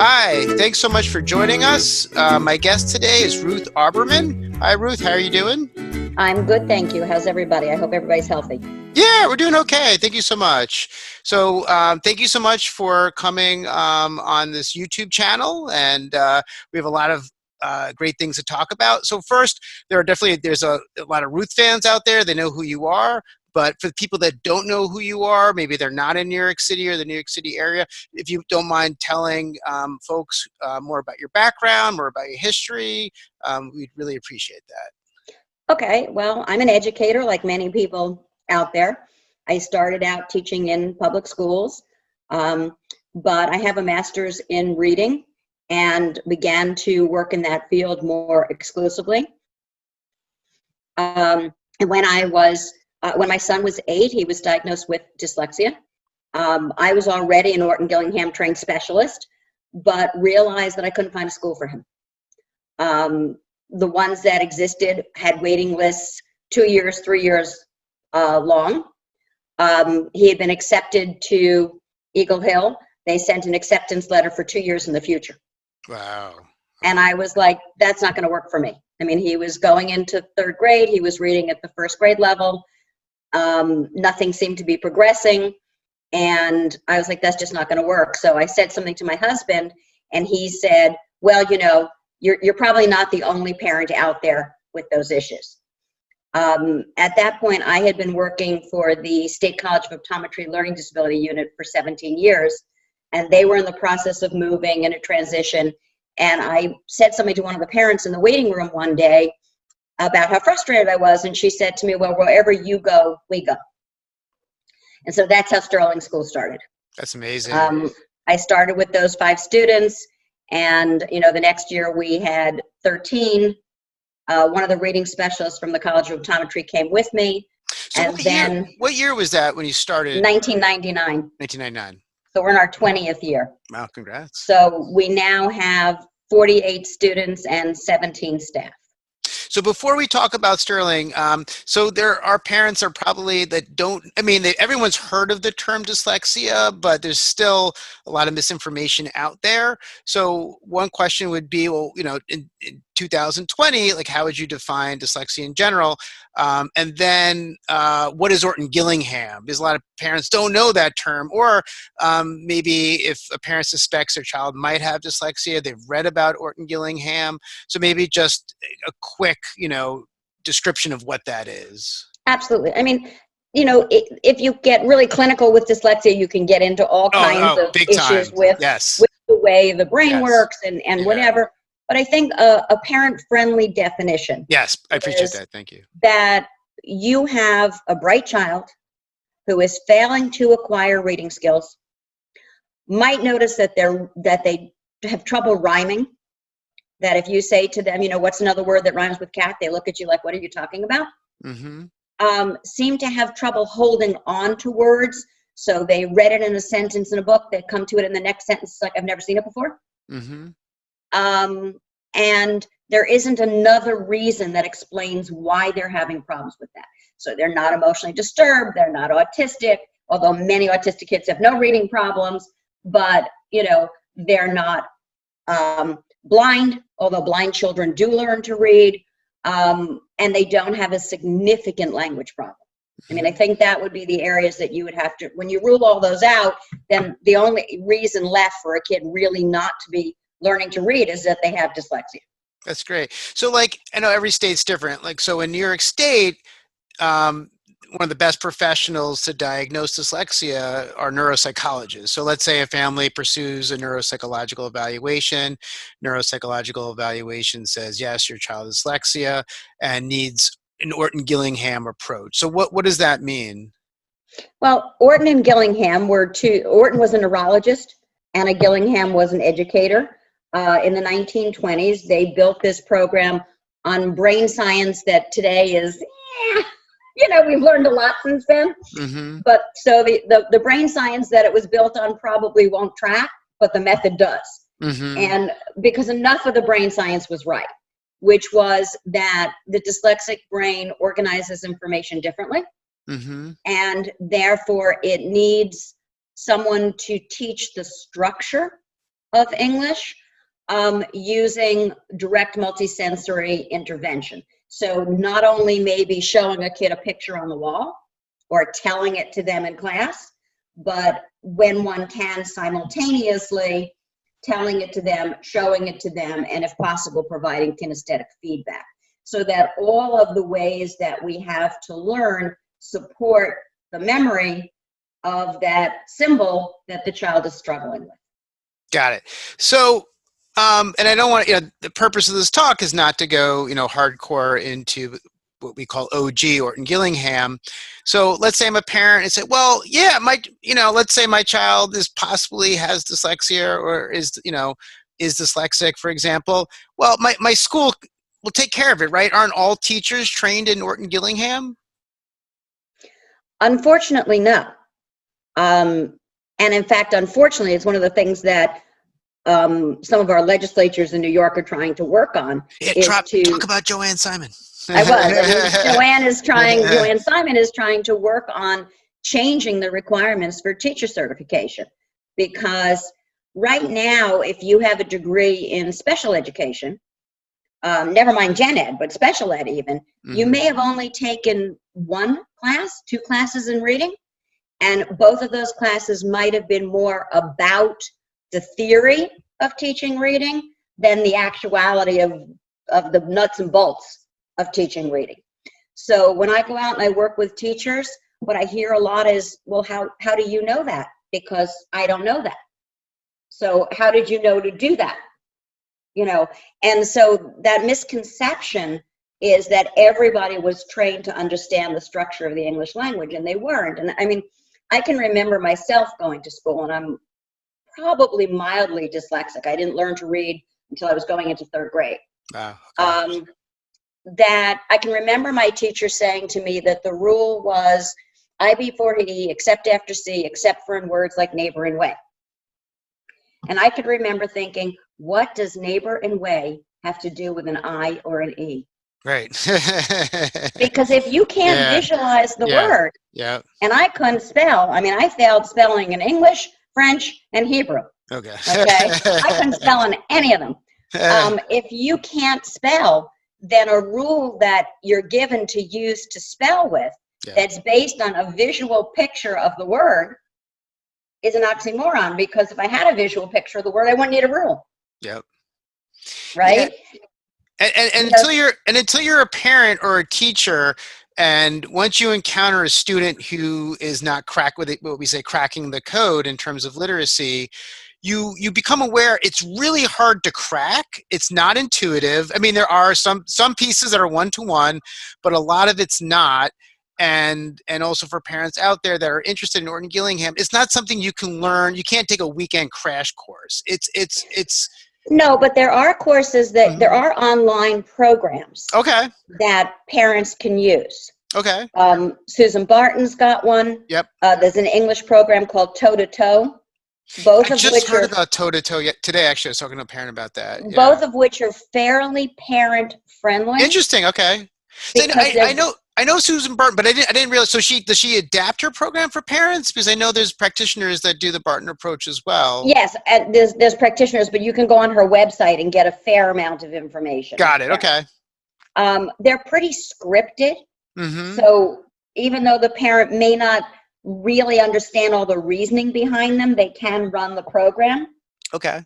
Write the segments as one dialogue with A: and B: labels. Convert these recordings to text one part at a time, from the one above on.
A: Hi, thanks so much for joining us. My guest today is Ruth Arberman. Hi, Ruth. How are you doing?
B: I'm good, thank you. How's everybody? I hope everybody's healthy.
A: Yeah, we're doing okay. Thank you so much. So thank you so much for coming on this YouTube channel. And we have a lot of great things to talk about. So first, there's a lot of Ruth fans out there. They know who you are. But for the people that don't know who you are, maybe they're not in New York City or the New York City area, if you don't mind telling folks more about your background, more about your history, we'd really appreciate that.
B: Okay, well, I'm an educator like many people out there. I started out teaching in public schools, but I have a master's in reading and began to work in that field more exclusively. And when my son was 8, he was diagnosed with dyslexia. I was already an Orton-Gillingham trained specialist, but realized that I couldn't find a school for him. The ones that existed had waiting lists 2 years, 3 years long. He had been accepted to Eagle Hill. They sent an acceptance letter for 2 years in the future.
A: Wow.
B: And I was like, that's not going to work for me. I mean, he was going into 3rd grade. He was reading at the 1st grade level. Nothing seemed to be progressing. And I was like, that's just not going to work. So I said something to my husband, and he said, well, you know, you're probably not the only parent out there with those issues. At that point, I had been working for the State College of Optometry Learning Disability Unit for 17 years, and they were in the process of moving in a transition. And I said something to one of the parents in the waiting room one day about how frustrated I was, and she said to me, well, wherever you go, we go. And so that's how Sterling School started.
A: That's amazing.
B: I started with those 5 students, and you know, the next year we had 13. One of the reading specialists from the College of Optometry came with me.
A: So
B: and
A: what year was that when you started?
B: 1999.
A: 1999.
B: So we're in our 20th year.
A: Wow, congrats.
B: So we now have 48 students and 17 staff.
A: So before we talk about Sterling, so there are parents are probably that don't, I mean, everyone's heard of the term dyslexia, but there's still a lot of misinformation out there. So one question would be, well, you know, in 2020, like how would you define dyslexia in general? And then what is Orton-Gillingham? Because a lot of parents don't know that term, or maybe if a parent suspects their child might have dyslexia, they've read about Orton-Gillingham. So maybe just a quick, you know, description of what that is.
B: Absolutely. I mean, you know, if you get really clinical with dyslexia, you can get into all kinds of issues with the way the brain works and whatever. But I think a parent-friendly definition.
A: Yes, I appreciate that. Thank you.
B: That you have a bright child who is failing to acquire reading skills, might notice that they have trouble rhyming. That if you say to them, you know, what's another word that rhymes with cat, they look at you like, what are you talking about? Mm-hmm. Seem to have trouble holding on to words. So they read it in a sentence in a book, they come to it in the next sentence like, I've never seen it before. Mm-hmm. And there isn't another reason that explains why they're having problems with that. So they're not emotionally disturbed, they're not autistic, although many autistic kids have no reading problems, but you know, they're not blind, although blind children do learn to read, and they don't have a significant language problem. I mean, I think that would be the areas that you would have to, when you rule all those out, then the only reason left for a kid really not to be learning to read is that they have dyslexia.
A: That's great. So like, I know every state's different. Like, so in New York State, one of the best professionals to diagnose dyslexia are neuropsychologists. So let's say a family pursues a neuropsychological evaluation. Neuropsychological evaluation says, yes, your child has dyslexia and needs an Orton-Gillingham approach. So what does that mean?
B: Well, Orton and Gillingham were two. Orton was a neurologist and a Gillingham was an educator. In the 1920s, they built this program on brain science that today is, you know, we've learned a lot since then. Mm-hmm. But so the brain science that it was built on probably won't track, but the method does. Mm-hmm. And because enough of the brain science was right, which was that the dyslexic brain organizes information differently. Mm-hmm. And therefore it needs someone to teach the structure of English using direct multisensory intervention. So not only maybe showing a kid a picture on the wall or telling it to them in class, but when one can, simultaneously telling it to them, showing it to them, and if possible, providing kinesthetic feedback, so that all of the ways that we have to learn support the memory of that symbol that the child is struggling with.
A: Got it. So, and I don't want to, the purpose of this talk is not to go, hardcore into what we call OG, Orton-Gillingham. So let's say I'm a parent and say, well, yeah, let's say my child is possibly has dyslexia or is dyslexic, for example. Well, my school will take care of it, right? Aren't all teachers trained in Orton-Gillingham?
B: Unfortunately, no. And in fact, unfortunately, it's one of the things that some of our legislatures in New York are trying to work on.
A: Talk about Joanne Simon.
B: I was. Joanne Simon is trying to work on changing the requirements for teacher certification, because right now, if you have a degree in special education, never mind gen ed, but special ed even, you may have only taken 1 class, 2 classes in reading, and both of those classes might have been more about the theory of teaching reading than the actuality of the nuts and bolts of teaching reading. So when I go out and I work with teachers, what I hear a lot is, well, how do you know that? Because I don't know that. So how did you know to do that? And so that misconception is that everybody was trained to understand the structure of the English language, and they weren't. And I mean, I can remember myself going to school, and I'm probably mildly dyslexic. I didn't learn to read until I was going into 3rd grade.
A: Wow. Okay.
B: That I can remember my teacher saying to me that the rule was I before he, except after C, except for in words like neighbor and way. And I could remember thinking, what does neighbor and way have to do with an I or an E?
A: Right.
B: Because if you can't visualize the word, and I couldn't spell, I mean, I failed spelling in English, French, and Hebrew.
A: Okay.
B: I couldn't spell in any of them. If you can't spell, then a rule that you're given to use to spell with that's based on a visual picture of the word is an oxymoron, because if I had a visual picture of the word, I wouldn't need a rule.
A: Yep.
B: Right?
A: Yeah. And until you're a parent or a teacher, and once you encounter a student who is not what we say cracking the code in terms of literacy, you become aware it's really hard to crack. It's not intuitive. I mean, there are some pieces that are one-to-one, but a lot of it's not. And also for parents out there that are interested in Orton-Gillingham, it's not something you can learn. You can't take a weekend crash course. It's
B: No, but there are courses that there are online programs that parents can use.
A: Okay.
B: Susan Barton's got one.
A: Yep.
B: There's an English program called Toe to Toe. Both
A: I
B: of
A: just
B: which
A: heard
B: are
A: about toe to toe today. Actually, I was talking to a parent about that.
B: both of which are fairly parent friendly.
A: Interesting. Okay. So I know Susan Barton, but I didn't realize. So does she adapt her program for parents? Because I know there's practitioners that do the Barton approach as well.
B: Yes, and there's practitioners, but you can go on her website and get a fair amount of information.
A: Got it. Okay.
B: They're pretty scripted. So even though the parent may not really understand all the reasoning behind them, they can run the program.
A: Okay.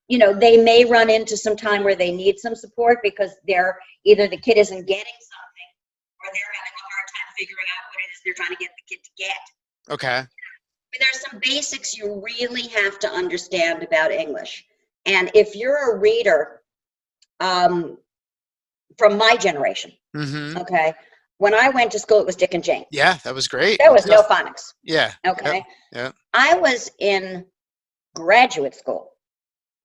B: They may run into some time where they need some support because either the kid isn't getting something or they're having a hard time figuring out what it is they're trying to get the kid to get.
A: Okay.
B: But there's some basics you really have to understand about English. And if you're a reader, from my generation, okay, when I went to school, it was Dick and Jane.
A: Yeah, that was great.
B: There was no phonics.
A: Yeah.
B: Okay.
A: Yeah.
B: I was in graduate school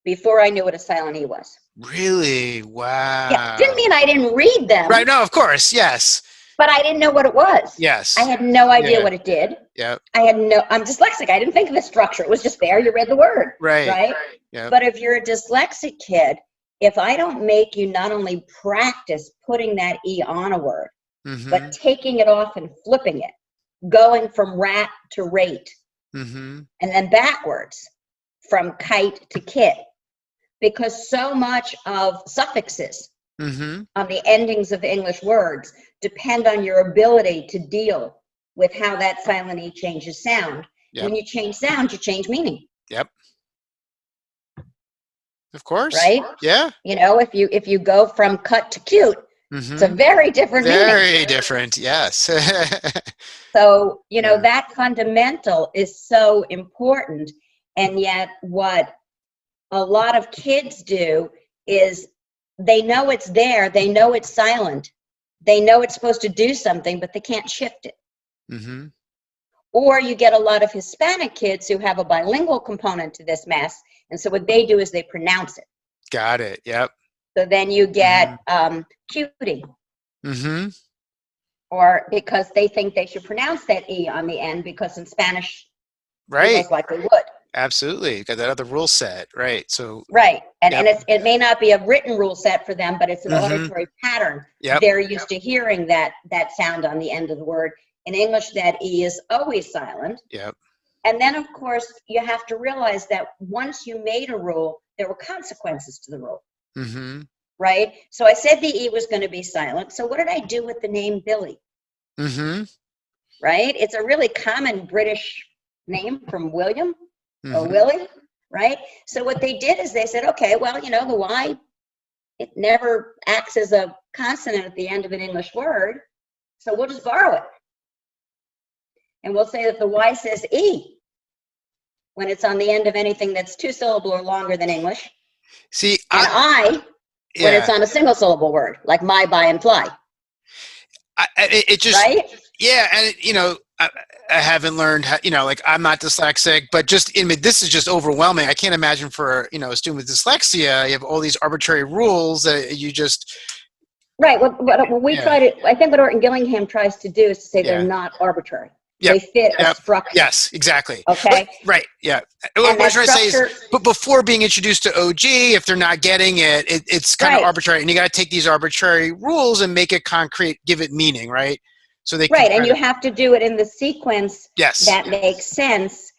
B: before I knew what a silent E was.
A: Really? Wow.
B: Yeah. Didn't mean I didn't read them.
A: Right. No, of course. Yes.
B: But I didn't know what it was.
A: Yes.
B: I had no idea what it did.
A: Yeah.
B: I'm dyslexic. I didn't think of the structure. It was just there. You read the word. Right.
A: Yeah.
B: But if you're a dyslexic kid, if I don't make you not only practice putting that E on a word, but taking it off and flipping it, going from rat to rate, and then backwards, from kite to kit, because so much of suffixes
A: Mm-hmm.
B: on the endings of English words depend on your ability to deal with how that silent E changes sound.
A: Yep.
B: When you change sound, you change meaning.
A: Yep. Of course.
B: Right?
A: Yeah.
B: You know, if you go from cut to cute, it's a
A: Mm-hmm.
B: very different meaning.
A: Very different. Yes.
B: So, you know,
A: Yeah.
B: that fundamental is so important. And yet what a lot of kids do is they know it's there, they know it's silent, they know it's supposed to do something, but they can't shift it.
A: Mm-hmm.
B: Or you get a lot of Hispanic kids who have a bilingual component to this mess, and so what they do is they pronounce it.
A: Got it. Yep.
B: So then you get cutie,
A: Mm-hmm.
B: or because they think they should pronounce that E on the end, because in Spanish they
A: Right.
B: most likely would.
A: Absolutely. Got that other rule set. Right. So,
B: Right. And
A: yep.
B: it may not be a written rule set for them, but it's an
A: Mm-hmm.
B: auditory pattern.
A: Yep.
B: They're used to hearing that sound on the end of the word. In English, that E is always silent.
A: Yep.
B: And then, of course, you have to realize that once you made a rule, there were consequences to the rule.
A: Mm-hmm.
B: Right? So I said the E was going to be silent. So what did I do with the name Billy?
A: Mm-hmm.
B: Right? It's a really common British name from William or
A: Mm-hmm.
B: Willie, right? So what they did is they said, okay, well, you know, the Y, it never acts as a consonant at the end of an English word, so we'll just borrow it. And we'll say that the Y says E when it's on the end of anything that's two-syllable or longer than English,
A: See,
B: and I when it's
A: yeah.
B: on a single-syllable word, like my, by, and fly,
A: It just,
B: right?
A: yeah. And, you know, I haven't learned, how, you know, like I'm not dyslexic, but just, I mean, this is just overwhelming. I can't imagine for, you know, a student with dyslexia, you have all these arbitrary rules that you just,
B: Right. What we
A: yeah,
B: try to, I think what Orton-Gillingham tries to do is to say they're
A: yeah.
B: not arbitrary.
A: Yep.
B: They fit a
A: Yep.
B: structure.
A: Yes, exactly.
B: Okay.
A: Right. Yeah.
B: And
A: What I'm
B: that
A: trying to say is,
B: structure,
A: but before being introduced to OG, if they're not getting it, it's kind of
B: right.
A: arbitrary, and you got to take these arbitrary rules and make it concrete, give it meaning, right? So they can
B: Right, and
A: kind
B: you
A: of,
B: have to do it in the sequence
A: yes,
B: that makes sense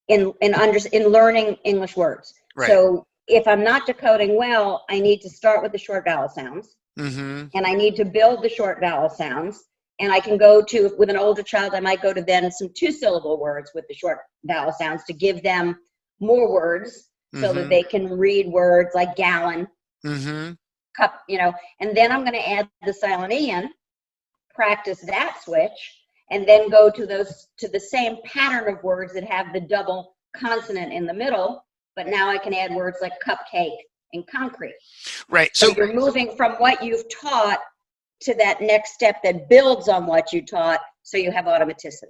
B: in learning English words.
A: right.
B: So if I'm not decoding well, I need to start with the short vowel sounds,
A: Mm-hmm.
B: and I need to build the short vowel sounds. And I can go to, with an older child, I might go to then some two-syllable words with the short vowel sounds to give them more words so that
A: Mm-hmm.
B: they can read words like gallon,
A: Mm-hmm.
B: cup, you know, and then I'm going to add the silent E in, practice that switch, and then go to the same pattern of words that have the double consonant in the middle, but now I can add words like cupcake and concrete.
A: Right.
B: So
A: So,
B: you're moving from what you've taught to that next step that builds on what you taught, so you have automaticity.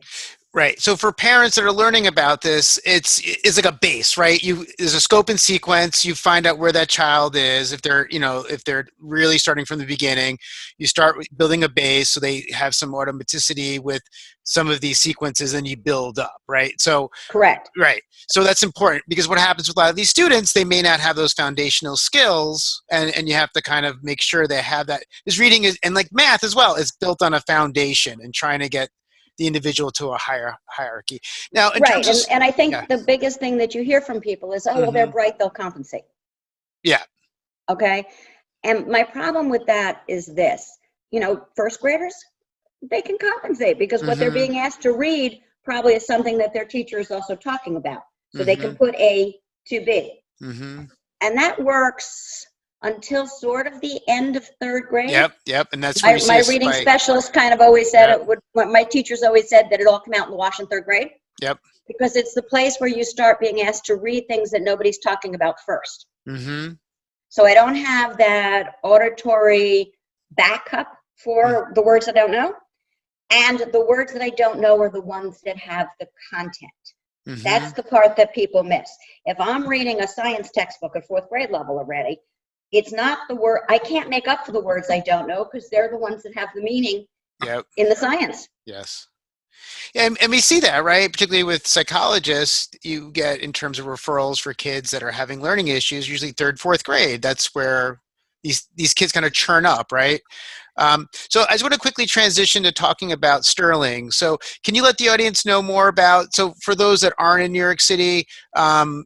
A: right. So for parents that are learning about this, it's like a base, right? There's a scope and sequence. You find out where that child is. If they're, you know, if they're really starting from the beginning, you start with building a base so they have some automaticity with some of these sequences, and you build up, right? So,
B: Correct.
A: right. So that's important, because what happens with a lot of these students, they may not have those foundational skills, and you have to kind of make sure they have that. This reading is, and like math as well, is built on a foundation and trying to get the individual to a higher hierarchy. Now, in
B: Right,
A: terms of,
B: and I think
A: yeah,
B: the biggest thing that you hear from people is, oh, well, they're
A: mm-hmm,
B: bright, they'll compensate.
A: yeah,
B: Okay, and my problem with that is this, you know, first graders, they can compensate because what they're
A: mm-hmm,
B: being asked to read probably is something that their teacher is also talking about. So they
A: mm-hmm,
B: can put A to B.
A: mm-hmm,
B: And that works until sort of the end of third grade.
A: yep, and that's where you see
B: My
A: a
B: reading
A: spike.
B: specialist kind of always said
A: Yep,
B: it would, my teachers always said that it all come out in the wash in third grade,
A: yep,
B: because it's the place where you start being asked to read things that nobody's talking about first.
A: mm-hmm,
B: So I don't have that auditory backup for the words that I don't know. And the words that I don't know are the ones that have the content.
A: mm-hmm,
B: That's the part that people miss. If I'm reading a science textbook at fourth grade level already, it's not the word, I can't make up for the words I don't know, because they're the ones that have the meaning
A: yep,
B: in the science.
A: yes. Yeah, and we see that, right? Particularly with psychologists, you get in terms of referrals for kids that are having learning issues, usually third, fourth grade. That's where these kids kind of churn up, right? So I just want to quickly transition to talking about Sterling. So can you let the audience know more about, so for those that aren't in New York City,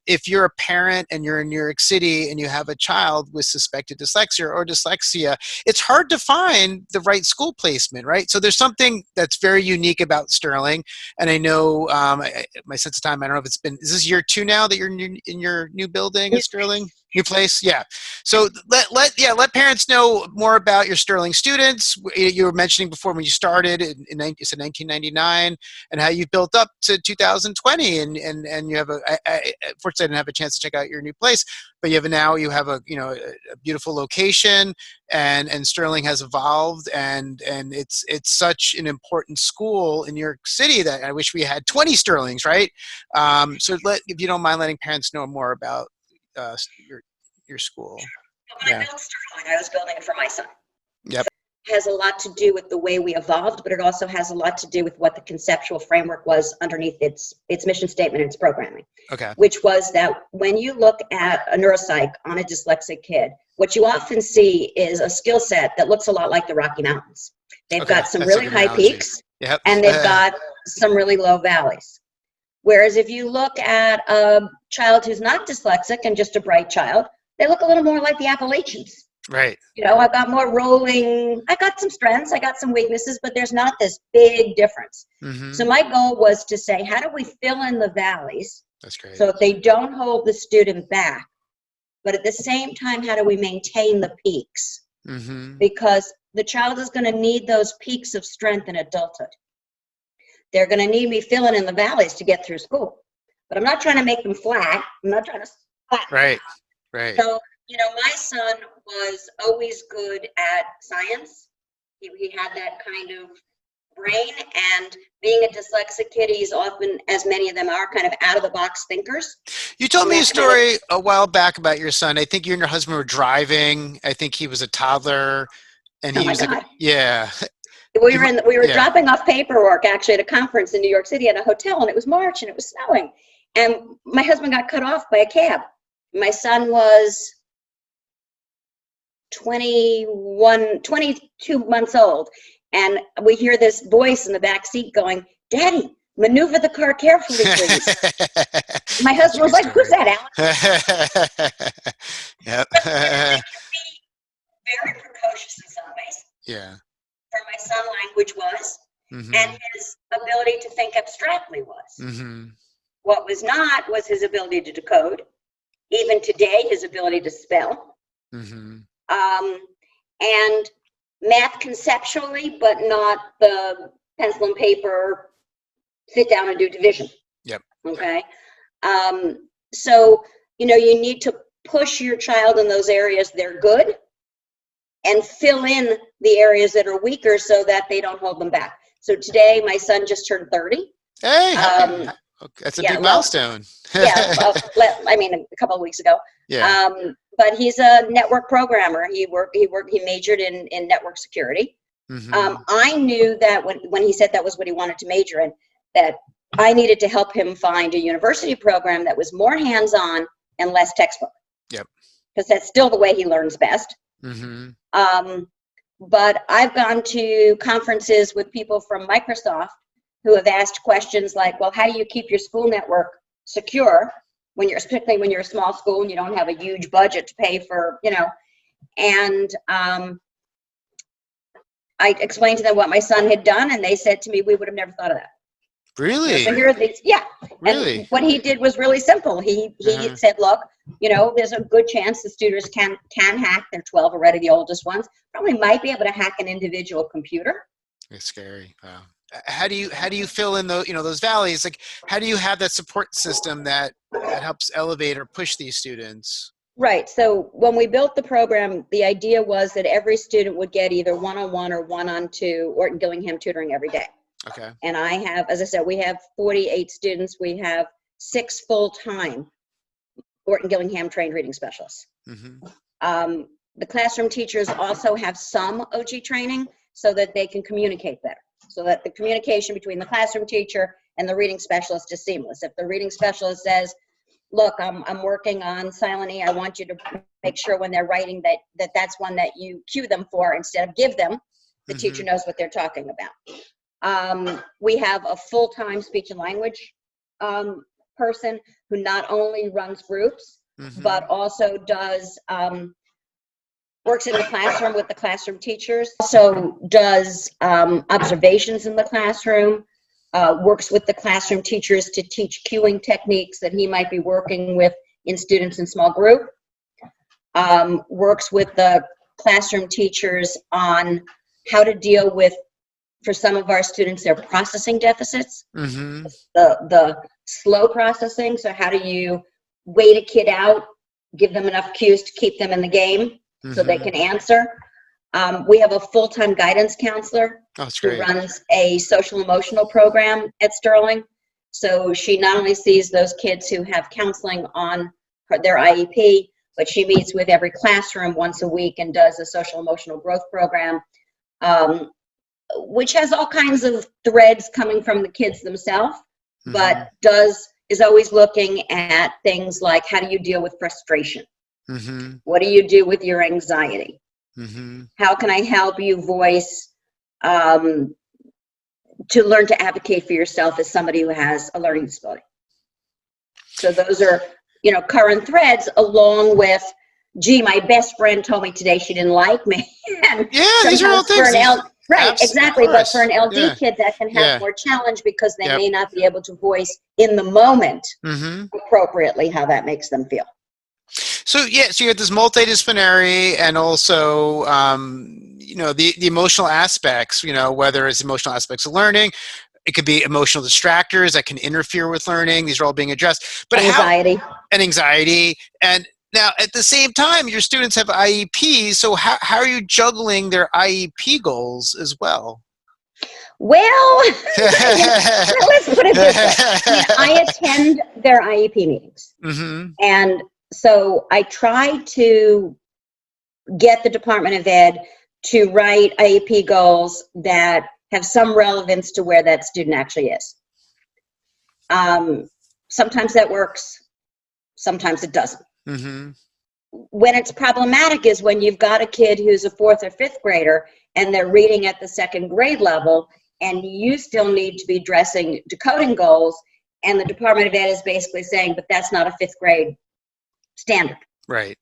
A: if you're a parent and you're in New York City and you have a child with suspected dyslexia or dyslexia, it's hard to find the right school placement, right? So there's something that's very unique about Sterling. And I know my sense of time, I don't know if it's been, is this year 2 now that you're in your new building at Sterling? New place? Yeah. So let parents know more about your Sterling students. You were mentioning before when you started you said 1999, and how you've built up to 2020, and you have fortunately I didn't have a chance to check out your new place, but you have a beautiful location, and Sterling has evolved, and it's such an important school in New York City that I wish we had 20 Sterlings, right? So if you don't mind letting parents know more about your school.
B: When I built Sterling, I was building it for my son.
A: Yep.
B: So it has a lot to do with the way we evolved, but it also has a lot to do with what the conceptual framework was underneath its mission statement and its programming.
A: Okay.
B: Which was that when you look at a neuropsych on a dyslexic kid, what you often see is a skill set that looks a lot like the Rocky Mountains. They've got some really high peaks,
A: yep,
B: and they've got some really low valleys. Whereas if you look at a child who's not dyslexic and just a bright child, they look a little more like the Appalachians.
A: Right.
B: I've got more rolling, I got some strengths, I got some weaknesses, but there's not this big difference.
A: Mm-hmm.
B: So my goal was to say, how do we fill in the valleys?
A: That's great.
B: So they don't hold the student back, but at the same time, how do we maintain the peaks?
A: Mm-hmm.
B: Because the child is going to need those peaks of strength in adulthood. They're going to need me filling in the valleys to get through school, but I'm not trying to make them flat. I'm not trying to flat.
A: Right.
B: So, my son was always good at science. He had that kind of brain, and being a dyslexic kid, he's often, as many of them are, kind of out-of-the-box thinkers.
A: You told me a story a while back about your son. I think you and your husband were driving. I think he was a toddler, and he was like, yeah.
B: We were dropping off paperwork actually at a conference in New York City at a hotel, and it was March and it was snowing, and my husband got cut off by a cab. My son was 22 months old, and we hear this voice in the back seat going, "Daddy, maneuver the car carefully, please." My husband was like, "Who's that, Alan?"
A: Yep.
B: Very precocious in some ways.
A: Yeah.
B: For my son, language was,
A: mm-hmm.
B: and his ability to think abstractly was.
A: Mm-hmm.
B: What was not was his ability to decode. Even today, his ability to spell.
A: Mm-hmm.
B: And math conceptually, but not the pencil and paper, sit down and do division.
A: Yep.
B: Okay. So, you need to push your child in those areas they're good and fill in the areas that are weaker so that they don't hold them back. So today, my son just turned 30.
A: Hey, that's a big milestone.
B: Yeah, a couple of weeks ago.
A: Yeah.
B: But he's a network programmer. He majored in network security.
A: Mm-hmm.
B: I knew that when he said that was what he wanted to major in, that I needed to help him find a university program that was more hands-on and less textbook.
A: Yep.
B: Because that's still the way he learns best.
A: Mm-hmm.
B: But I've gone to conferences with people from Microsoft who have asked questions like, well, how do you keep your school network secure particularly when you're a small school and you don't have a huge budget to pay for, and I explained to them what my son had done, and they said to me, we would have never thought of that.
A: Really?
B: So here are these, yeah.
A: Really?
B: And what he did was really simple. He said, look, there's a good chance the students can hack. They're 12 already, the oldest ones. Probably might be able to hack an individual computer.
A: It's scary. Wow. How do you fill in those valleys? Like, how do you have that support system that helps elevate or push these students?
B: Right. So when we built the program, the idea was that every student would get either one-on-one or one-on-two Orton-Gillingham tutoring every day.
A: Okay.
B: And I have, as I said, we have 48 students. We have 6 full-time Orton-Gillingham trained reading specialists.
A: Mm-hmm.
B: The classroom teachers also have some OG training so that they can communicate better, so that the communication between the classroom teacher and the reading specialist is seamless. If the reading specialist says, look, I'm working on Silent E, I want you to make sure when they're writing that's one that you cue them for instead of give them, The teacher knows what they're talking about. We have a full-time speech and language person who not only runs groups, but also does works in the classroom with the classroom teachers, also does observations in the classroom, works with the classroom teachers to teach cueing techniques that he might be working with in students in small group, works with the classroom teachers on how to deal with, for some of our students, their processing deficits, the slow processing. So how do you wait a kid out, give them enough cues to keep them in the game so they can answer. We have a full-time guidance counselor who runs a social emotional program at Sterling. So she not only sees those kids who have counseling on their IEP, but she meets with every classroom once a week and does a social emotional growth program, which has all kinds of threads coming from the kids themselves, but is always looking at things like, how do you deal with frustration? What do you do with your anxiety? How can I help you voice, to learn to advocate for yourself as somebody who has a learning disability? So those are, you know, current threads, along with, gee, my best friend told me today she didn't like me. And
A: these are all things.
B: Right, exactly. But for an LD kid, that can have more challenge because they may not be able to voice in the moment appropriately how that makes them feel.
A: So so you have this multidisciplinary, and also you know, the emotional aspects, you know, whether it's emotional aspects of learning, it could be emotional distractors that can interfere with learning. These are all being addressed. But anxiety. And now, at the same time, your students have IEPs, so how are you juggling their IEP goals as well?
B: Well, let's put it this way. I attend their IEP meetings. And so I try to get the Department of Ed to write IEP goals that have some relevance to where that student actually is. Sometimes that works, sometimes it doesn't. When it's problematic is when you've got a kid who's a 4th or 5th grader and they're reading at the 2nd grade level, and you still need to be addressing decoding goals, and the Department of Ed is basically saying, but that's not a 5th grade standard.
A: Right.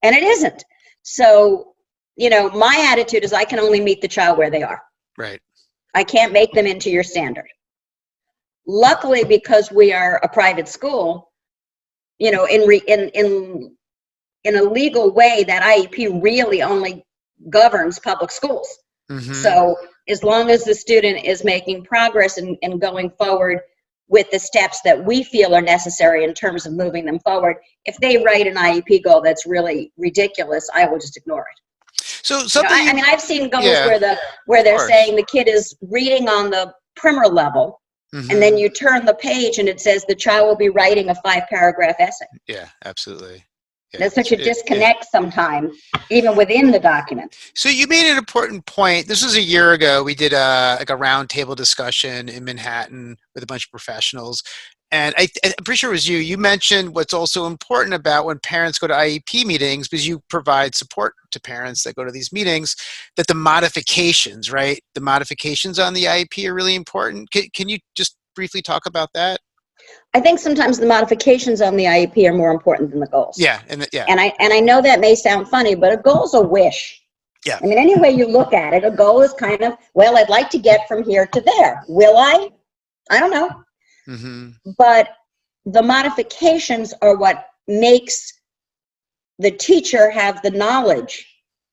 B: And it isn't. So, you know, my attitude is I can only meet the child where they are.
A: Right.
B: I can't make them into your standard. Luckily, because we are a private school, you know, in a legal way, that IEP really only governs public schools. So as long as the student is making progress and going forward with the steps that we feel are necessary in terms of moving them forward, if they write an IEP goal that's really ridiculous, I will just ignore it.
A: So something,
B: you know, I mean, I've seen goals where they're saying the kid is reading on the primer level, and then you turn the page and it says the child will be writing a 5-paragraph essay.
A: Yeah, absolutely.
B: There's such a disconnect sometimes, even within the document.
A: So you made an important point. This was a year ago. We did like a roundtable discussion in Manhattan with a bunch of professionals. And I'm pretty sure it was you. You mentioned what's also important about when parents go to IEP meetings, because you provide support to parents that go to these meetings, that the modifications, right? The modifications on the IEP are really important. Can you just briefly talk about that?
B: I think sometimes the modifications on the IEP are more important than the goals.
A: Yeah.
B: And I know that may sound funny, but a goal's a wish.
A: Yeah.
B: I mean, any way you look at it, a goal is kind of, well, I'd like to get from here to there. Will I? I don't know. But the modifications are what makes the teacher have the knowledge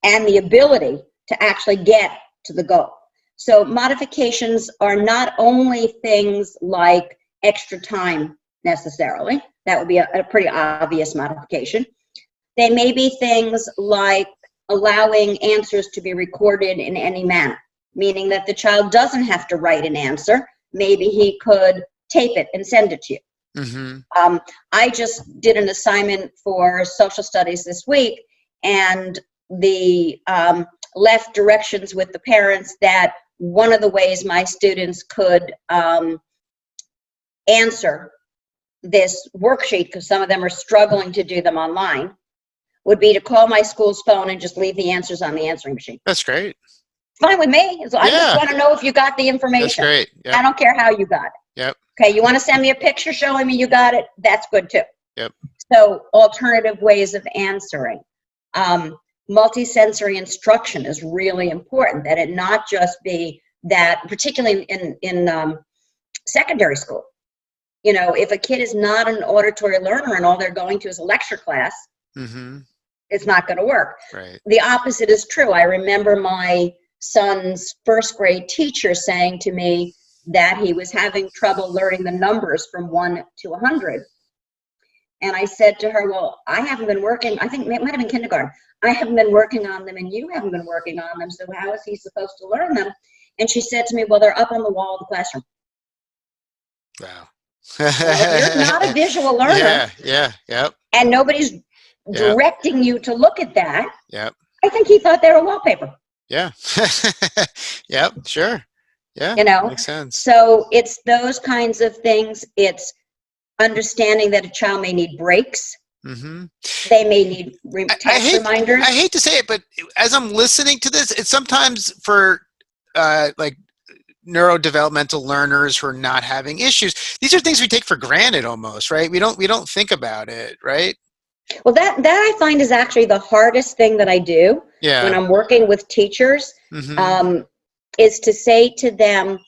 B: and the ability to actually get to the goal. So modifications are not only things like extra time necessarily. That would be a pretty obvious modification. They may be things like allowing answers to be recorded in any manner, meaning that the child doesn't have to write an answer. Maybe he could tape it and send it to you. I just did an assignment for social studies this week, and the left directions with the parents that one of the ways my students could answer this worksheet, because some of them are struggling to do them online, would be to call my school's phone and just leave the answers on the answering machine.
A: That's great.
B: Fine with me. So I just
A: Yeah,
B: want to know if you got the
A: that's
B: information.
A: great.
B: I
A: Yep,
B: don't care how you got it.
A: yep,
B: Okay, you want to send me a picture showing me you got it? That's good too.
A: yep.
B: So alternative ways of answering. Um, Multisensory instruction is really important, that it not just be that, particularly in secondary school. You know, if a kid is not an auditory learner and all they're going to is a lecture class,
A: Mm-hmm.
B: it's not going to work.
A: Right.
B: The opposite is true. I remember my son's first grade teacher saying to me that he was having trouble learning the numbers from 1 to 100. And I said to her, well, I haven't been working, I think it might have been kindergarten. I haven't been working on them and you haven't been working on them, so how is he supposed to learn them? And she said to me, well, they're up on the wall of the classroom.
A: Wow.
B: Well, if you're not a visual learner
A: Yeah, yeah, yep,
B: and nobody's
A: yep,
B: directing you to look at that,
A: yep,
B: I think he thought they were wallpaper,
A: yeah. Yep, sure. Yeah,
B: you know?
A: makes sense.
B: So it's those kinds of things. It's understanding that a child may need breaks.
A: Mm-hmm.
B: They may need
A: I, I
B: task
A: hate
B: reminders.
A: I hate to say it, but as I'm listening to this, it's sometimes for like neurodevelopmental learners who are not having issues. These are things we take for granted almost, right? We don't think about it, right?
B: Well, that I find is actually the hardest thing that I do when
A: Yeah.
B: I'm working with teachers,
A: Mm-hmm.
B: um, is to say to them,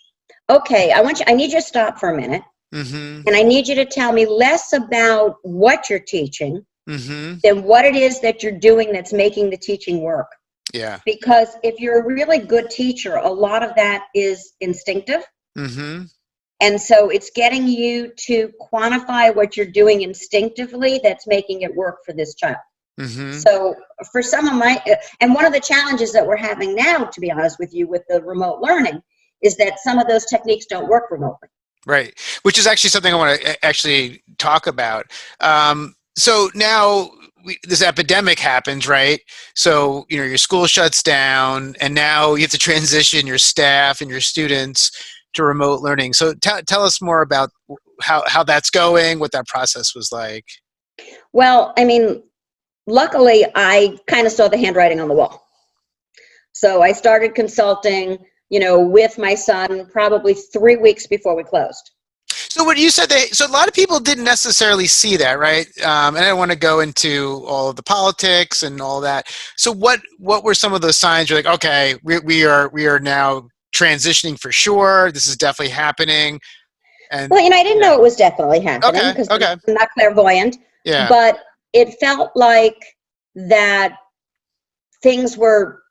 B: okay, I need you to stop for a minute,
A: Mm-hmm.
B: and I need you to tell me less about what you're teaching
A: Mm-hmm.
B: than what it is that you're doing that's making the teaching work.
A: Yeah.
B: Because if you're a really good teacher, a lot of that is instinctive.
A: Mm-hmm.
B: And so it's getting you to quantify what you're doing instinctively that's making it work for this child.
A: Mm-hmm.
B: So for some of my, and one of the challenges that we're having now, to be honest with you, with the remote learning, is that some of those techniques don't work remotely.
A: Right. Which is actually something I want to actually talk about. So now this epidemic happens, right? So, your school shuts down and now you have to transition your staff and your students to remote learning. So tell us more about how that's going, what that process was like.
B: Well, I mean, luckily, I kind of saw the handwriting on the wall. So I started consulting, with my son probably 3 weeks before we closed.
A: So what you said, so a lot of people didn't necessarily see that, right? And I don't want to go into all of the politics and all that. So what were some of those signs? You're like, okay, we are now transitioning for sure. This is definitely happening. And
B: Well, I didn't
A: yeah,
B: know it was definitely happening
A: okay,
B: because
A: okay,
B: I'm not clairvoyant,
A: yeah,
B: but it felt like that things were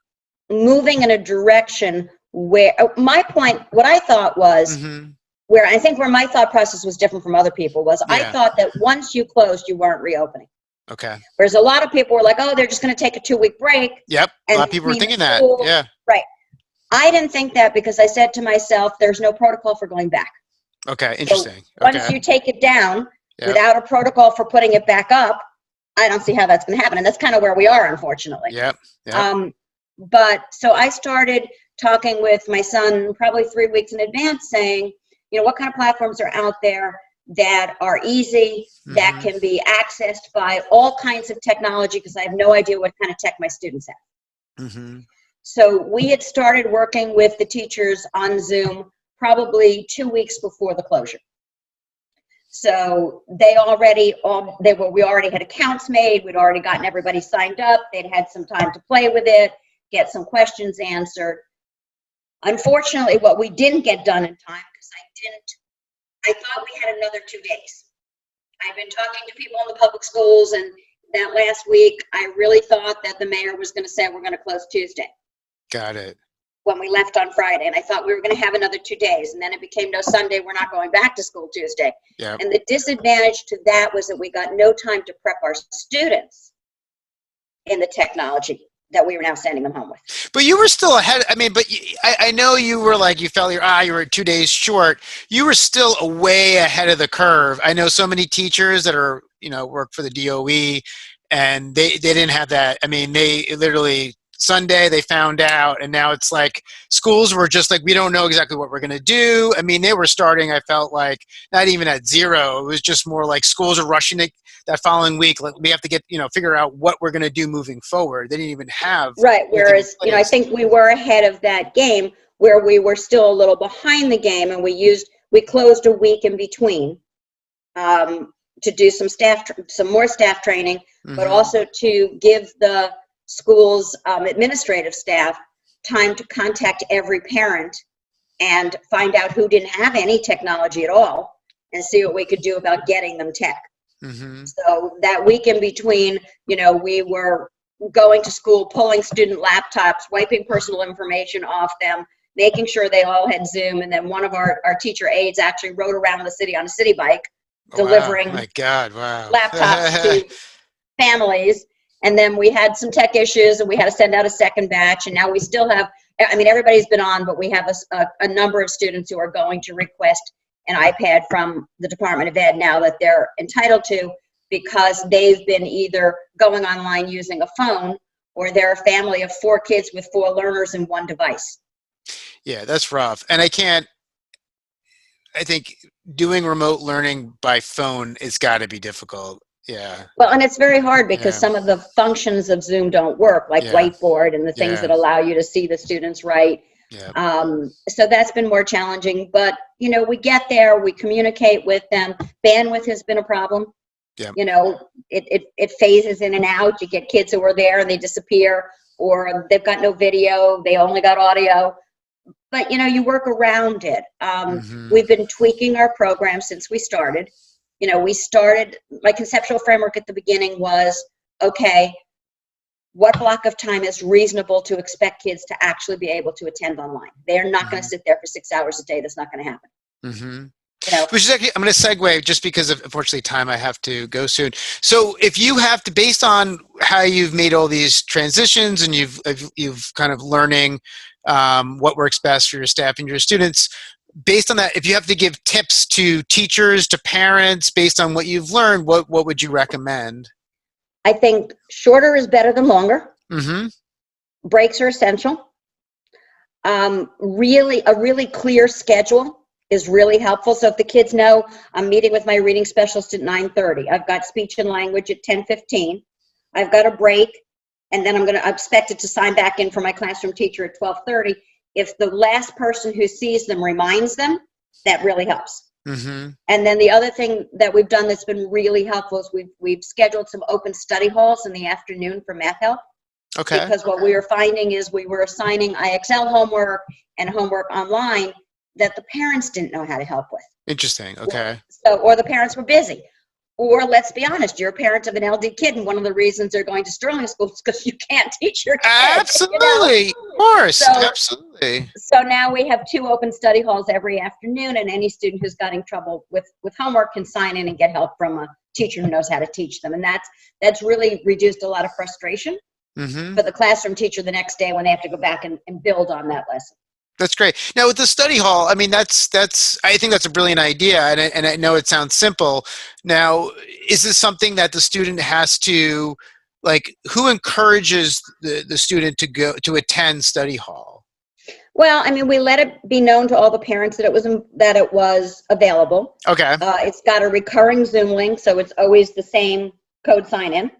B: moving in a direction where my point, what I thought was,
A: mm-hmm,
B: where my thought process was different from other people was I
A: yeah,
B: thought that once you closed, you weren't reopening.
A: okay,
B: Whereas a lot of people were like, oh, they're just going to take a 2-week break
A: yep. A
B: and
A: lot of people were
B: clean the
A: thinking that,
B: schools.
A: yeah,
B: Right. I didn't think that because I said to myself, there's no protocol for going back.
A: okay,
B: So
A: interesting,
B: once
A: okay,
B: you take it down
A: yep,
B: without a protocol for putting it back up, I don't see how that's going to happen. And that's kind of where we are, unfortunately.
A: yep, yep,
B: Um, but so I started talking with my son probably 3 weeks in advance saying, what kind of platforms are out there that are easy, that
A: mm-hmm,
B: can be accessed by all kinds of technology, because I have no idea what kind of tech my students have.
A: mm-hmm,
B: So we had started working with the teachers on Zoom probably 2 weeks before the closure. So we already had accounts made. We'd already gotten everybody signed up. They'd had some time to play with it, get some questions answered. Unfortunately, what we didn't get done in time, because I thought we had another 2 days. I've been talking to people in the public schools, and that last week, I really thought that the mayor was going to say we're going to close Tuesday
A: got it,
B: when we left on Friday. And I thought we were going to have another 2 days. And then it became no Sunday, we're not going back to school Tuesday.
A: yep.
B: And the disadvantage to that was that we got no time to prep our students in the technology that we were now sending them home with.
A: But you were still ahead. I mean, I know you were like, you felt you were 2 days short. You were still way ahead of the curve. I know so many teachers that are, work for the DOE and they didn't have that. I mean, they literally Sunday they found out, and now it's like schools were just like, we don't know exactly what we're going to do. I mean, they were starting, I felt like, not even at zero. It was just more like schools are rushing it that following week. Like, we have to get, figure out what we're going to do moving forward. They didn't even have
B: Right.
A: anything in
B: Whereas, I
A: place.
B: think we were ahead of that game where we were still a little behind the game, and we closed a week in between to do some more staff training, but also to give the school's administrative staff time to contact every parent and find out who didn't have any technology at all and see what we could do about getting them tech. So that week in between, we were going to school, pulling student laptops, wiping personal information off them, making sure they all had Zoom. And then one of our teacher aides actually rode around the city on a city bike, delivering
A: Wow. My God, wow.
B: laptops to families. And then we had some tech issues, and we had to send out a second batch. And now we still have, everybody's been on, but we have a number of students who are going to request an iPad from the Department of Ed now that they're entitled to, because they've been either going online using a phone, or they're a family of 4 kids with 4 learners and 1 device.
A: Yeah, that's rough. And I think doing remote learning by phone has got to be difficult. Yeah.
B: Well, and it's very hard because some of the functions of Zoom don't work, like whiteboard and the things that allow you to see the students write. So that's been more challenging, but we get there, we communicate with them. Bandwidth has been a problem. It phases in and out. You get kids who are there and they disappear, or they've got no video, they only got audio. But you work around it. We've been tweaking our program since we started. My conceptual framework at the beginning was, okay, what block of time is reasonable to expect kids to actually be able to attend online? They're not going to sit there for 6 hours a day. That's not going to happen.
A: Which is actually, I'm going to segue just because of, unfortunately, time. I have to go soon. So if you have to, based on how you've made all these transitions and you've kind of learning what works best for your staff and your students, based on that, if you have to give tips to teachers, to parents, based on what you've learned, what would you recommend?
B: I think shorter is better than longer. Breaks are essential. A really clear schedule is really helpful. So if the kids know I'm meeting with my reading specialist at 9:30, I've got speech and language at 10:15, I've got a break, and then I'm expected to sign back in for my classroom teacher at 12:30. If the last person who sees them reminds them, that really helps. And then the other thing that we've done that's been really helpful is we've scheduled some open study halls in the afternoon for math help. Okay. Because what we were finding is we were assigning IXL homework and homework online that the parents didn't know how to help with.
A: Interesting. Okay.
B: Or the parents were busy. Or let's be honest, you're a parent of an LD kid, and one of the reasons they're going to Sterling School is because you can't teach your kid.
A: Absolutely. Of course. Absolutely.
B: So now we have 2 open study halls every afternoon, and any student who's getting trouble with homework can sign in and get help from a teacher who knows how to teach them. And that's really reduced a lot of frustration for the classroom teacher the next day when they have to go back and build on that lesson.
A: That's great. Now with the study hall, I mean, I think that's a brilliant idea, and I know it sounds simple. Now, is this something that the student has to, like, who encourages the student to attend study hall?
B: Well, I mean, we let it be known to all the parents that it was available.
A: Okay.
B: It's got a recurring Zoom link, so it's always the same code sign-in.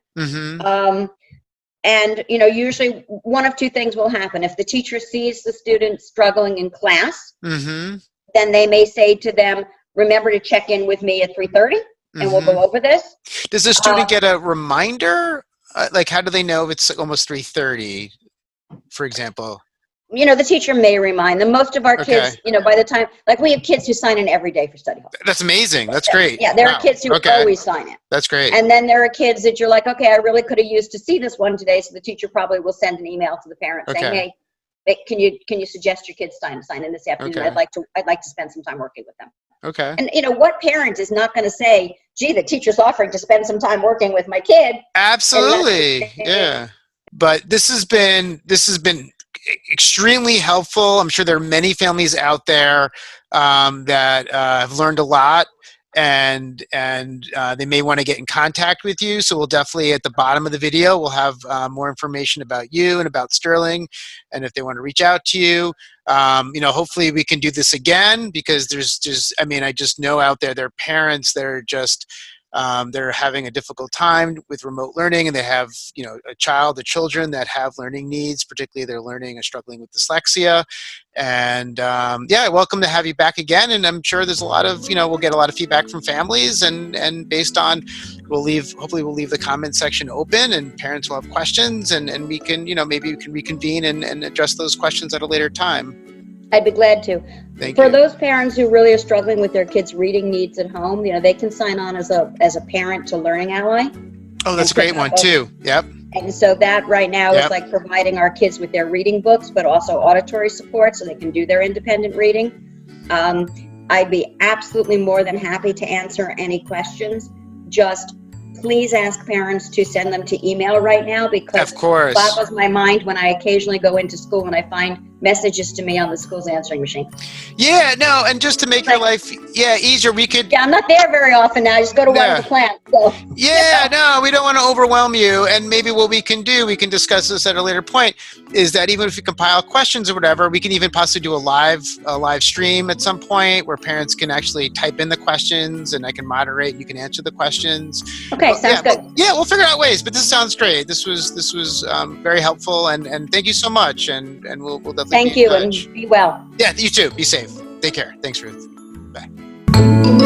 B: And, usually one of 2 things will happen. If the teacher sees the student struggling in class, then they may say to them, remember to check in with me at 3:30, and we'll go over this.
A: Does the student get a reminder? Like, how do they know if it's almost 3:30, for example?
B: The teacher may remind them. Most of our kids, by the time, like, we have kids who sign in every day for study hall.
A: That's amazing. That's great.
B: Yeah, there are kids who always sign in.
A: That's great.
B: And then there are kids that you're like, okay, I really could have used to see this one today, so the teacher probably will send an email to the parent saying, hey, can you suggest your kids sign in this afternoon? I'd like to spend some time working with them. Okay. And what parent is not going to say, gee, the teacher's offering to spend some time working with my kid? Absolutely.
A: Yeah. But this has been extremely helpful. I'm sure there are many families out there that have learned a lot. and they may want to get in contact with you. So we'll definitely, at the bottom of the video, we'll have more information about you and about Sterling, and if they want to reach out to you. Hopefully we can do this again, because I mean, I just know out there are parents that are just, they're having a difficult time with remote learning, and they have, children that have learning needs, particularly they're learning and struggling with dyslexia. And welcome to have you back again. And I'm sure there's a lot of, we'll get a lot of feedback from families, and based on, hopefully we'll leave the comment section open, and parents will have questions, and we can, maybe we can reconvene and address those questions at a later time.
B: I'd be glad to.
A: Thank
B: For
A: you.
B: those parents who really are struggling with their kids' reading needs at home, they can sign on as a parent to Learning Ally.
A: Oh, that's a great one too. Yep.
B: And so that right now is like providing our kids with their reading books, but also auditory support so they can do their independent reading. I'd be absolutely more than happy to answer any questions. Just please ask parents to send them to email right now, because
A: of course,
B: it boggles my mind when I occasionally go into school and I find messages to me on the school's answering machine.
A: Yeah, no, and just to make your life easier, we could.
B: Yeah, I'm not there very often now. I just go to one of the plants. So.
A: Yeah, no, we don't want to overwhelm you. And maybe what we can do, we can discuss this at a later point, is that even if we compile questions or whatever, we can even possibly do a live stream at some point where parents can actually type in the questions, and I can moderate and you can answer the questions.
B: Okay, sounds good.
A: We'll figure out ways, but this sounds great. This was very helpful, and thank you so much. And we'll definitely
B: thank you, and be well.
A: Yeah, you too. Be safe. Take care. Thanks, Ruth. Bye.